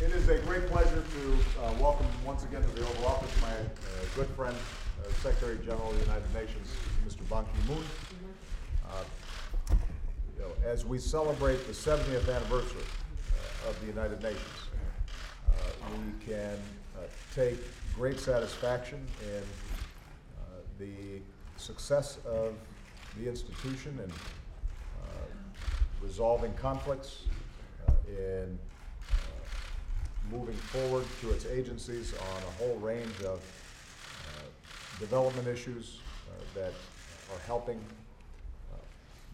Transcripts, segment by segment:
It is a great pleasure to welcome once again to the Oval Office my good friend, Secretary General of the United Nations, Mr. Ban Ki-moon. As we celebrate the 70th anniversary of the United Nations, we can take great satisfaction in the success of the institution in resolving conflicts, in moving forward through its agencies on a whole range of development issues that are helping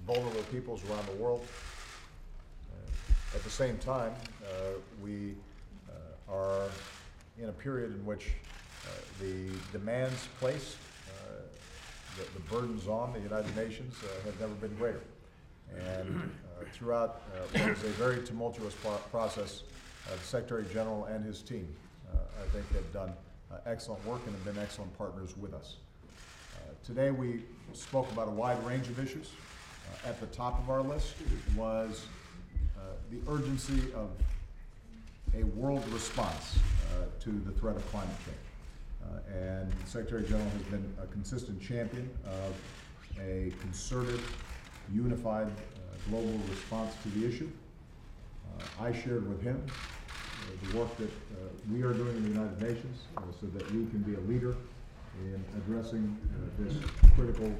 vulnerable peoples around the world. At the same time, we are in a period in which the demands placed, the burdens on the United Nations have never been greater. And throughout what is a very tumultuous process, the Secretary General and his team, I think, have done excellent work and have been excellent partners with us. Today we spoke about a wide range of issues. At the top of our list was the urgency of a world response to the threat of climate change. And the Secretary General has been a consistent champion of a concerted, unified global response to the issue. I shared with him the work that we are doing in the United Nations so that we can be a leader in addressing this critical,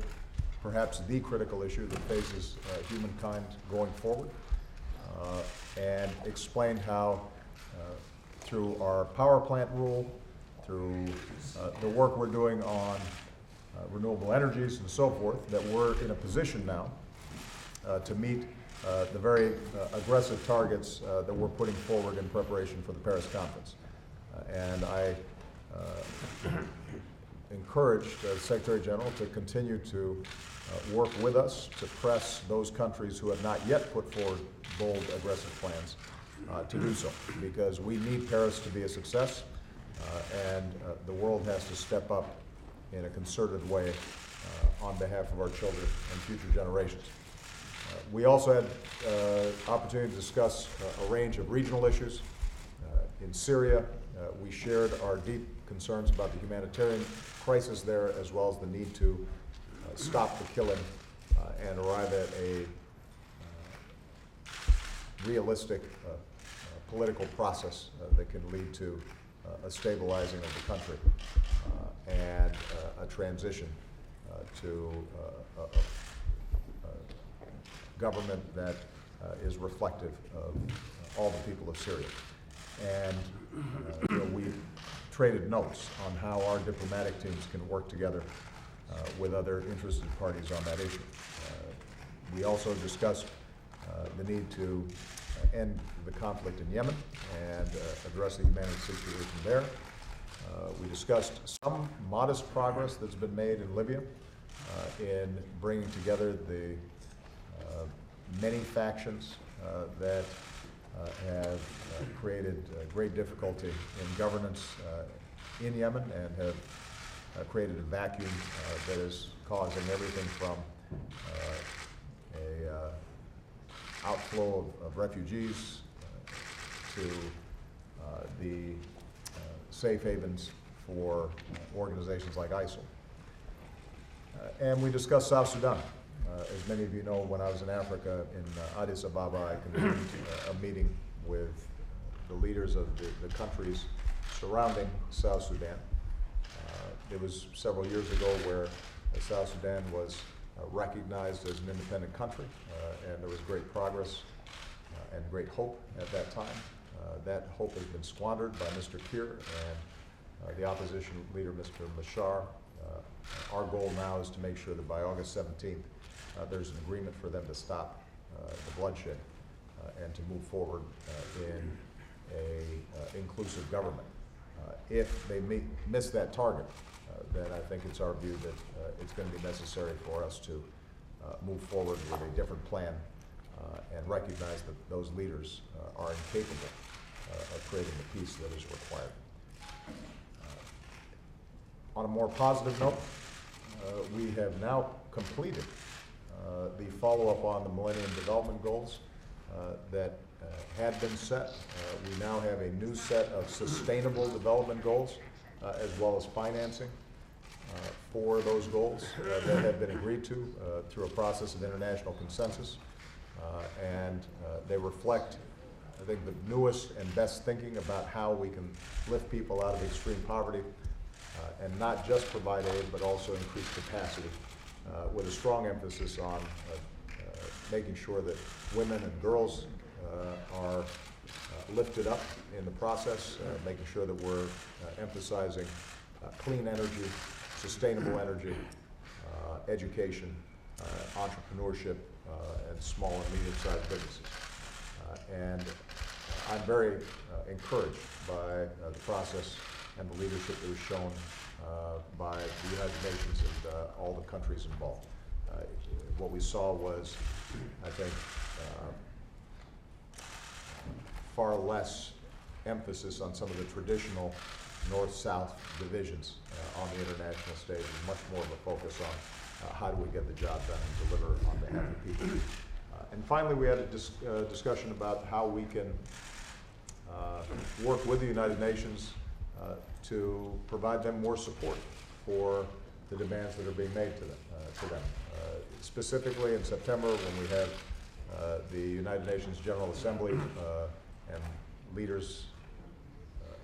perhaps the critical issue that faces humankind going forward, and explained how through our power plant rule, through the work we're doing on renewable energies and so forth, that we're in a position now to meet the very aggressive targets that we're putting forward in preparation for the Paris conference. And I encouraged the Secretary General to continue to work with us to press those countries who have not yet put forward bold, aggressive plans to do so, because we need Paris to be a success, and the world has to step up in a concerted way on behalf of our children and future generations. We also had opportunity to discuss a range of regional issues. In Syria, we shared our deep concerns about the humanitarian crisis there, as well as the need to stop the killing and arrive at a realistic political process that can lead to a stabilizing of the country and a transition to a government that is reflective of all the people of Syria. And we traded notes on how our diplomatic teams can work together with other interested parties on that issue. We also discussed the need to end the conflict in Yemen and address the humanitarian situation there. We discussed some modest progress that's been made in Libya in bringing together the many factions that have created great difficulty in governance in Yemen and have created a vacuum that is causing everything from a outflow of refugees to the safe havens for organizations like ISIL. And we discussed South Sudan. As many of you know, when I was in Africa in Addis Ababa, I convened a meeting with the leaders of the countries surrounding South Sudan. It was several years ago where South Sudan was recognized as an independent country, and there was great progress and great hope at that time. That hope has been squandered by Mr. Kiir and the opposition leader, Mr. Machar. Our goal now is to make sure that by August 17th, there's an agreement for them to stop the bloodshed and to move forward in a inclusive government. If they miss that target, then I think it's our view that it's going to be necessary for us to move forward with a different plan and recognize that those leaders are incapable of creating the peace that is required. On a more positive note, we have now completed the follow-up on the Millennium Development Goals that had been set. We now have a new set of sustainable development goals, as well as financing for those goals that have been agreed to through a process of international consensus. And they reflect, I think, the newest and best thinking about how we can lift people out of extreme poverty and not just provide aid, but also increase capacity, with a strong emphasis on making sure that women and girls are lifted up in the process, making sure that we're emphasizing clean energy, sustainable energy, education, entrepreneurship, and small and medium-sized businesses. And I'm very encouraged by the process and the leadership that was shown by the United Nations and all the countries involved. What we saw was, I think, far less emphasis on some of the traditional north-south divisions on the international stage, and much more of a focus on how do we get the job done and deliver on behalf of people. And finally, we had a discussion about how we can work with the United Nations to provide them more support for the demands that are being made to them. Specifically in September, when we have the United Nations General Assembly and leaders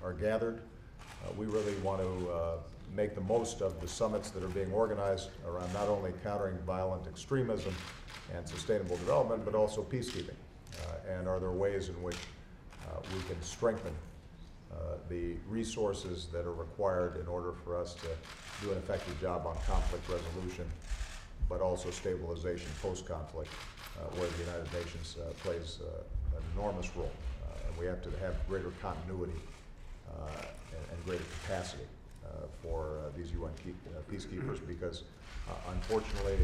are gathered, we really want to make the most of the summits that are being organized around not only countering violent extremism and sustainable development, but also peacekeeping. And are there ways in which we can strengthen the resources that are required in order for us to do an effective job on conflict resolution, but also stabilization post-conflict, where the United Nations plays an enormous role. And we have to have greater continuity and greater capacity for these UN peacekeepers, because unfortunately,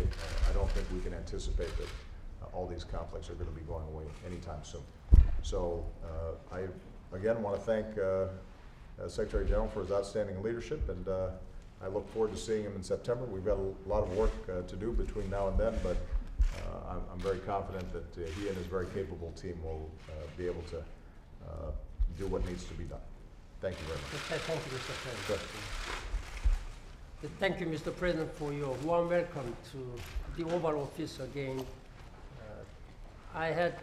I don't think we can anticipate that all these conflicts are going to be going away anytime soon. So I again want to thank Secretary General for his outstanding leadership, and I look forward to seeing him in September. We've got a lot of work to do between now and then, but I'm very confident that he and his very capable team will be able to do what needs to be done. Thank you very much. Okay, thank you, Mr. President. Good. Thank you, Mr. President, for your warm welcome to the Oval Office again. I had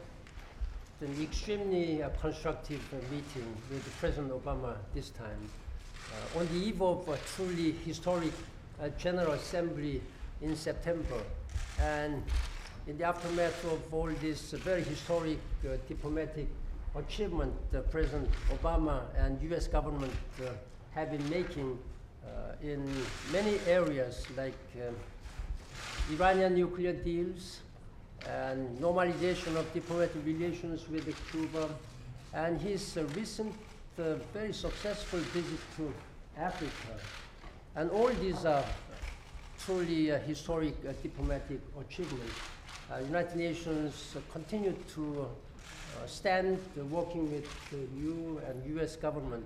an extremely constructive meeting with President Obama this time on the eve of a truly historic General Assembly in September. And in the aftermath of all this very historic diplomatic achievement President Obama and U.S. government have been making in many areas, like Iranian nuclear deals and normalization of diplomatic relations with Cuba, and his recent very successful visit to Africa. And all these are truly historic diplomatic achievements. United Nations continue to stand working with you and U.S. government.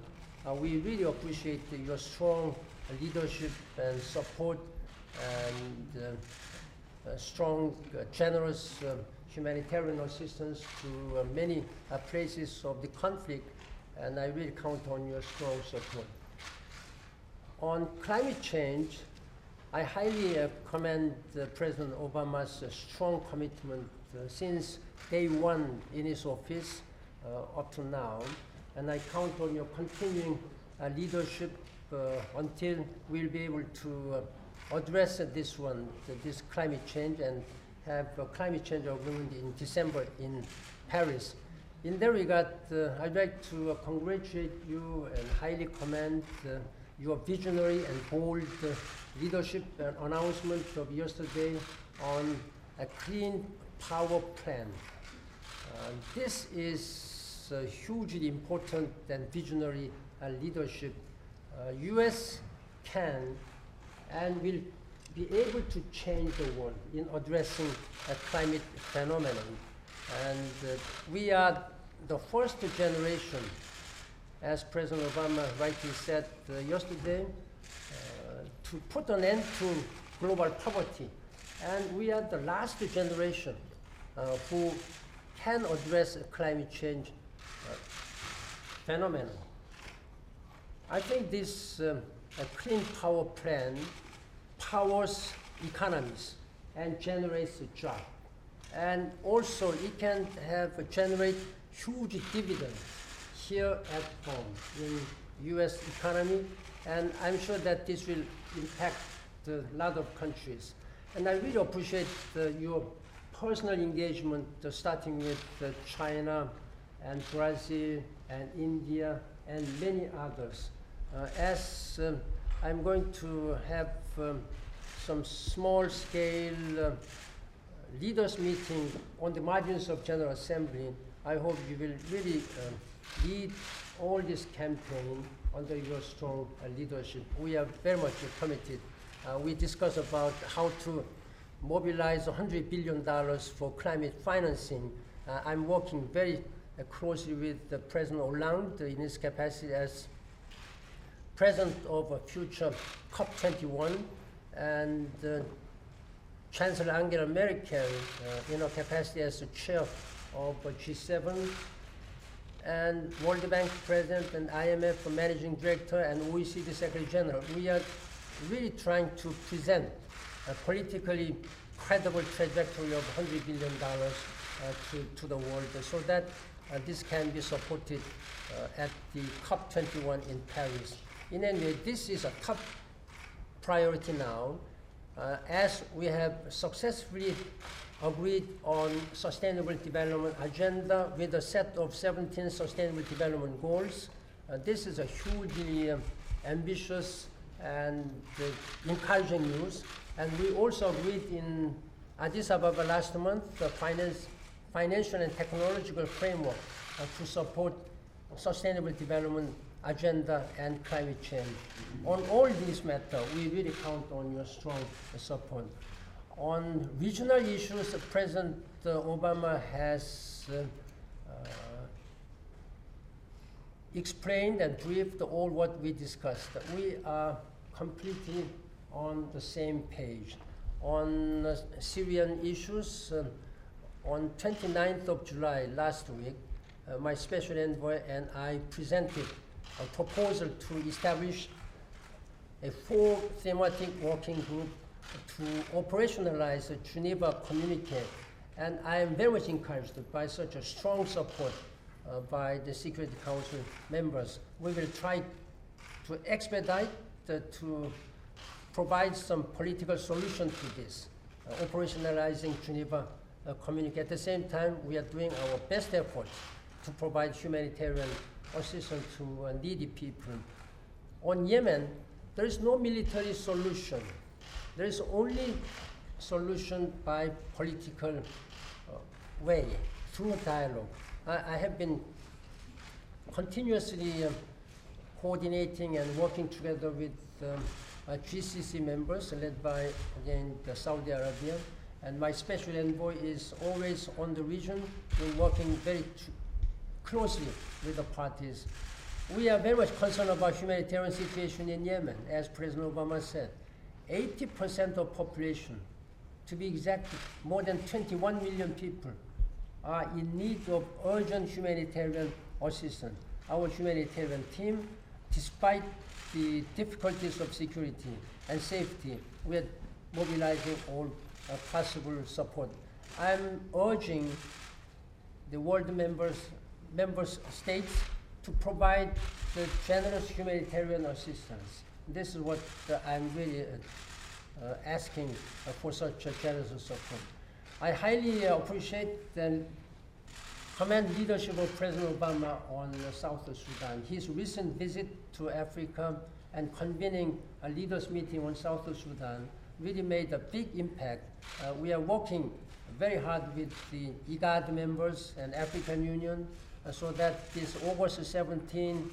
We really appreciate your strong leadership and support and strong, generous humanitarian assistance to many places of the conflict, and I really count on your strong support. On climate change, I highly commend President Obama's strong commitment since day one in his office up to now, and I count on your continuing leadership until we'll be able to address this climate change, and have a climate change agreement in December in Paris. In that regard, I'd like to congratulate you and highly commend your visionary and bold leadership and announcement of yesterday on a clean power plan. This is hugely important and visionary leadership. U.S. can and will be able to change the world in addressing a climate phenomenon. And we are the first generation, as President Obama rightly said yesterday, to put an end to global poverty. And we are the last generation who can address climate change phenomenon. I think this clean power plan powers economies and generates a job. And also it can generate huge dividends here at home in US economy, and I'm sure that this will impact a lot of countries. And I really appreciate your personal engagement, starting with China and Brazil and India and many others. As I'm going to have some small-scale leaders meeting on the margins of General Assembly, I hope you will really lead all this campaign under your strong leadership. We are very much committed. We discussed about how to mobilize $100 billion for climate financing. I'm working very closely with President Hollande in his capacity as president of a future COP21, and Chancellor Angela Merkel in her capacity as the chair of G7, and World Bank president and IMF managing director and OECD secretary general. We are really trying to present a politically credible trajectory of $100 billion to the world, so that this can be supported at the COP21 in Paris. In any way, this is a top priority now, as we have successfully agreed on Sustainable Development Agenda with a set of 17 Sustainable Development Goals. This is a hugely ambitious and encouraging news. And we also agreed in Addis Ababa last month the financial and technological framework to support Sustainable Development Agenda and climate change. On all these matters, we really count on your strong support. On regional issues, President Obama has explained and briefed all what we discussed. We are completely on the same page. On Syrian issues, on 29th of July last week, my special envoy and I presented a proposal to establish a 4 thematic working group to operationalize the Geneva Communique. And I am very much encouraged by such a strong support by the Security Council members. We will try to expedite to provide some political solution to this, operationalizing Geneva Communique. At the same time, we are doing our best efforts to provide humanitarian assistance to needy people. On Yemen, there is no military solution. There is only solution by political way, through dialogue. I have been continuously coordinating and working together with GCC members led by, again, Saudi Arabia. And my special envoy is always on the region, working very closely with the parties. We are very much concerned about humanitarian situation in Yemen, as President Obama said. 80% of population, to be exact, more than 21 million people are in need of urgent humanitarian assistance. Our humanitarian team, despite the difficulties of security and safety, we are mobilizing all possible support. I'm urging the world member states to provide the generous humanitarian assistance. This is what I'm really asking for, such a generous support. I highly appreciate the command leadership of President Obama on South Sudan. His recent visit to Africa and convening a leaders meeting on South Sudan really made a big impact. We are working very hard with the IGAD members and African Union so that this August 17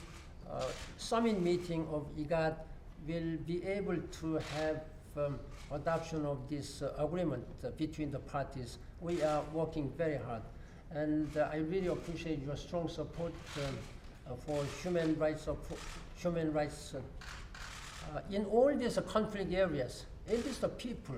summit meeting of IGAD will be able to have adoption of this agreement between the parties. We are working very hard. And I really appreciate your strong support for human rights. In all these conflict areas, it is the people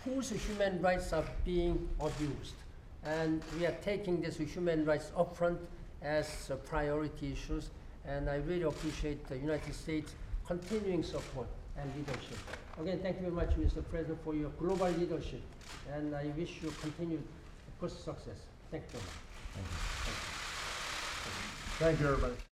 whose human rights are being abused. and we are taking this human rights upfront as priority issues, and I really appreciate the United States continuing support and leadership. Again, thank you very much, Mr. President, for your global leadership, and I wish you continued good success. Thank you very much. Thank you, everybody.